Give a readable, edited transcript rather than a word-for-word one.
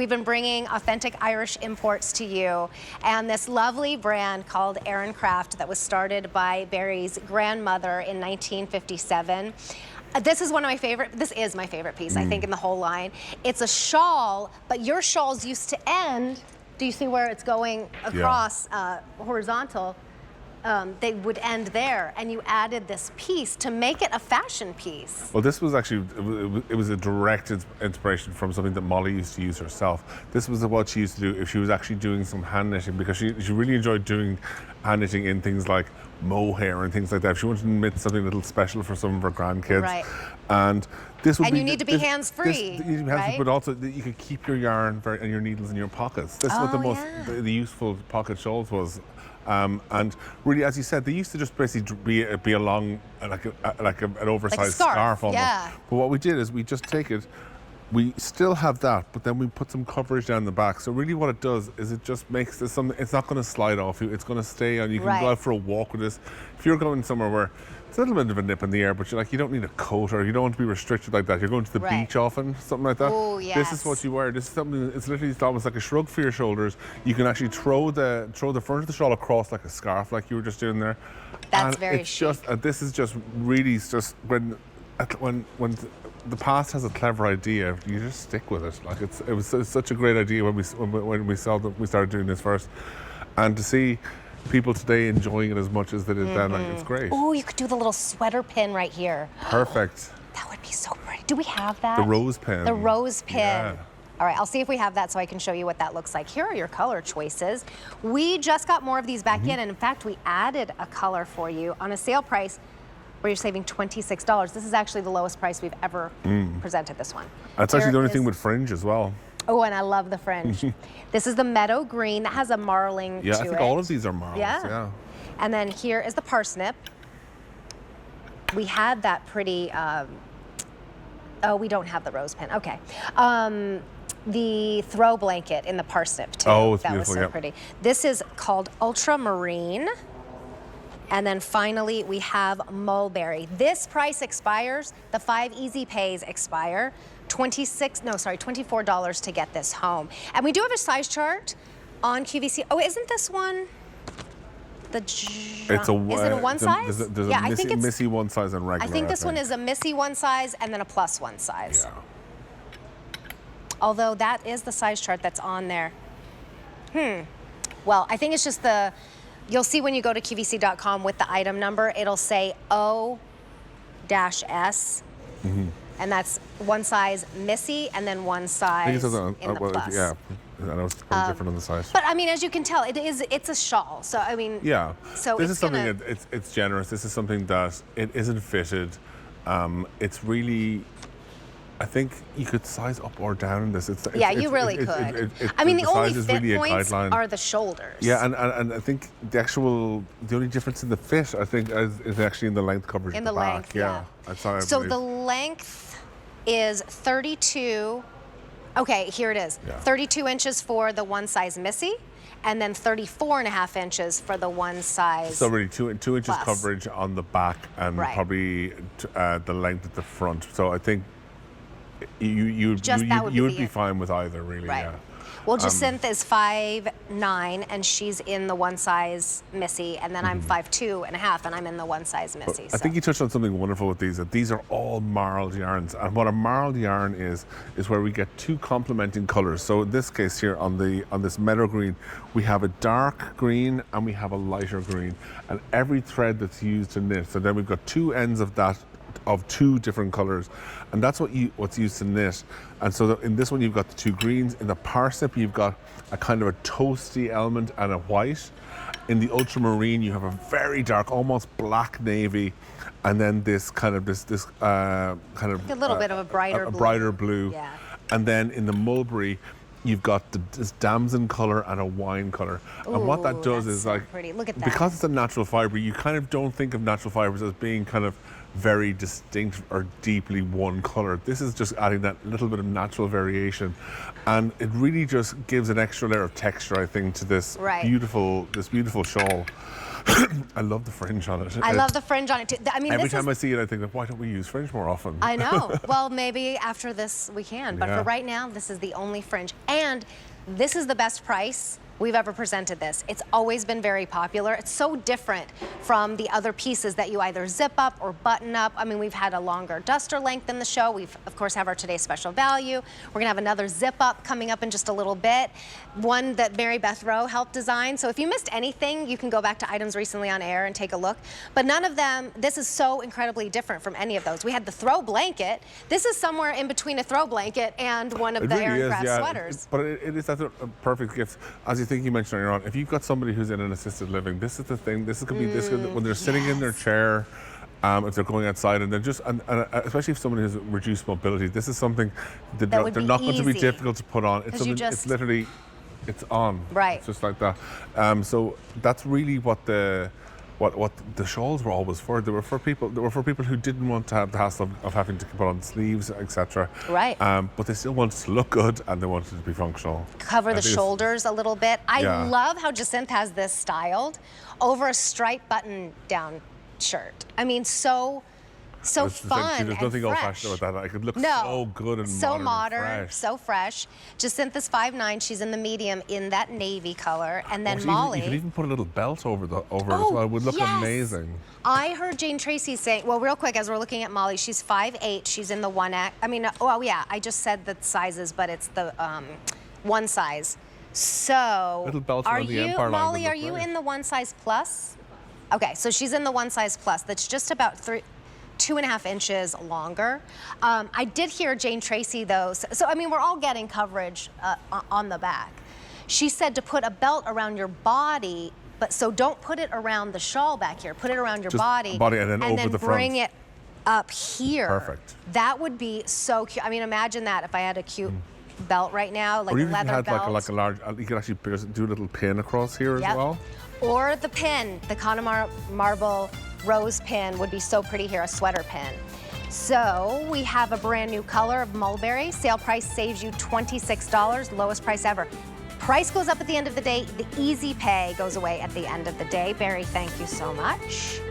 we've been bringing authentic Irish imports to you, and this lovely brand called Aran Craft that was started by Barry's grandmother in 1957. This is one of my favorite, this is my favorite piece, I think, in the whole line. It's a shawl, but your shawls used to end, do you see where it's going across horizontal? They would end there, and you added this piece to make it a fashion piece. Well, this was actually, it was a direct inspiration from something that Molly used to use herself. This was what she used to do if she was actually doing some hand knitting, because she really enjoyed doing hand knitting in things like mohair and things like that. She wanted to knit something a little special for some of her grandkids. Right. And this would and you need to be hands-free, right? But also you could keep your yarn and your needles in your pockets. This is what the useful pocket shawls was. And really, as you said, they used to just basically be along like an oversized scarf almost. Yeah. But what we did is we just take it. We still have that, but then we put some coverage down the back. So really what it does is it just makes this something, it's not going to slide off you, it's going to stay on. You can go out for a walk with this. If you're going somewhere where it's a little bit of a nip in the air, but you don't need a coat, or you don't want to be restricted like that. You're going to the beach often, something like that. Oh, yes. This is what you wear. This is something, it's literally almost like a shrug for your shoulders. You can actually throw the front of the shawl across like a scarf, like you were just doing there. That's and very it's chic. just, this is just really just when the past has a clever idea, you just stick with it. Like it was such a great idea when we started doing this first, and to see people today enjoying it as much as they did then, like, it's great. Oh, you could do the little sweater pin right here. Perfect. That would be so pretty. Do we have that? The rose pin. The rose pin. Yeah. All right, I'll see if we have that so I can show you what that looks like. Here are your color choices. We just got more of these back in, and in fact, we added a color for you on a sale price where you're saving $26. This is actually the lowest price we've ever presented this one. That's actually the only thing with fringe as well. Oh, and I love the fringe. This is the meadow green that has a marling to it. Yeah, I think all of these are marls. Yeah. And then here is the parsnip. We had that pretty, oh, we don't have the rose pin. Okay. The throw blanket in the parsnip too. Oh, it's that beautiful, was so pretty. This is called ultramarine. And then finally, we have mulberry. This price expires, the 5 easy pays expire. $24 to get this home. And we do have a size chart on QVC. Oh, isn't this one is it a one size? There's a I think it's Missy one size and regular. I think this one is a Missy one size and then a plus one size. Yeah. Although that is the size chart that's on there. Well, I think it's just you'll see when you go to QVC.com with the item number, it'll say O-S. And that's one size Missy and then one size in the plus. Yeah, I know it's quite different on the size. But I mean, as you can tell, it's a shawl. So I mean, yeah. So this is something it's generous. This is something that it isn't fitted. It's really, I think you could size up or down in this. You really could. I mean, the only fit points are the shoulders. Yeah, and I think the only difference in the fit, I think, is actually in the length coverage. In the length, yeah. So the length is 32. Okay, here it is. Yeah. 32 inches for the one size Missy, and then 34.5 inches for the one size. So really 2 inches plus coverage on the back, and probably the length at the front. So I think you would be fine with either, really. Right. Yeah. Well, Jacinth is 5'9", and she's in the one size Missy, and then I'm 5'2.5", and I'm in the one size Missy. I think you touched on something wonderful with these, that these are all marled yarns. And what a marled yarn is where we get two complementing colors. So in this case here on this meadow green, we have a dark green and we have a lighter green. And every thread that's used to knit, so then we've got two ends of that, of two different colors, and that's what's used to knit. And so in this one you've got the two greens. In the parsnip you've got a kind of a toasty element and a white. In the ultramarine you have a very dark, almost black navy, and then this kind of a little bit of a brighter blue. Yeah. And then in the mulberry you've got this damson color and a wine color. Ooh, and what that does is, so like, pretty. Look at that. Because it's a natural fiber, you kind of don't think of natural fibers as being kind of very distinct or deeply one color. This is just adding that little bit of natural variation, and it really just gives an extra layer of texture, I think, to this beautiful shawl. I love the fringe on it. I love the fringe on it too. I mean, every time I see it, I think, why don't we use fringe more often? I know. Well, maybe after this we can, but for right now, this is the only fringe, and this is the best price we've ever presented this. It's always been very popular. It's so different from the other pieces that you either zip up or button up. I mean, we've had a longer duster length in the show. We've, of course, have our today's special value. We're gonna have another zip up coming up in just a little bit. One that Mary Beth Rowe helped design. So if you missed anything, you can go back to items recently on air and take a look. But none of them, this is so incredibly different from any of those. We had the throw blanket. This is somewhere in between a throw blanket and one of the Aran Craft sweaters. But it is a perfect gift. As you think you mentioned earlier on, if you've got somebody who's in an assisted living, this is the thing. This could be when they're sitting in their chair, if they're going outside, and they're just, and especially if somebody has reduced mobility, this is something that they're not going to be difficult to put on. It's something. It's literally, it's on. Right. It's just like that. So that's really what the shawls were always for. They were for people. They were for people who didn't want to have the hassle of having to put on sleeves, etc. Right. But they still wanted to look good and they wanted to be functional. Cover the shoulders a little bit. I love how Jacinth has this styled over a striped button-down shirt. I mean, so fun. There's nothing old-fashioned about that. I could look so good and so modern, and fresh. so fresh. Jacinth is 5'9". She's in the medium in that navy color, and then Molly. You could even put a little belt over it as well. It would look amazing. I heard Jane Tracy say, well, real quick, as we're looking at Molly, she's 5'8". She's in the 1X. I mean, oh yeah, I just said the sizes, but it's the one size. So, little belt around the Empire line. Molly, are you in the one size plus? Okay, so she's in the one size plus. That's just about 2.5 inches longer. I did hear Jane Tracy though, so I mean, we're all getting coverage on the back. She said to put a belt around your body, but so don't put it around the shawl back here. Put it around your body and then over the front. Bring it up here. Perfect. That would be so cute. I mean, imagine that if I had a cute belt right now, like a leather belt. Like a large, you could actually do a little pin across here as well. Or the pin, the Connemara marble rose pin would be so pretty here, a sweater pin. So we have a brand new color of mulberry. Sale price saves you $26, lowest price ever. Price goes up at the end of the day. The easy pay goes away at the end of the day. Barry, thank you so much.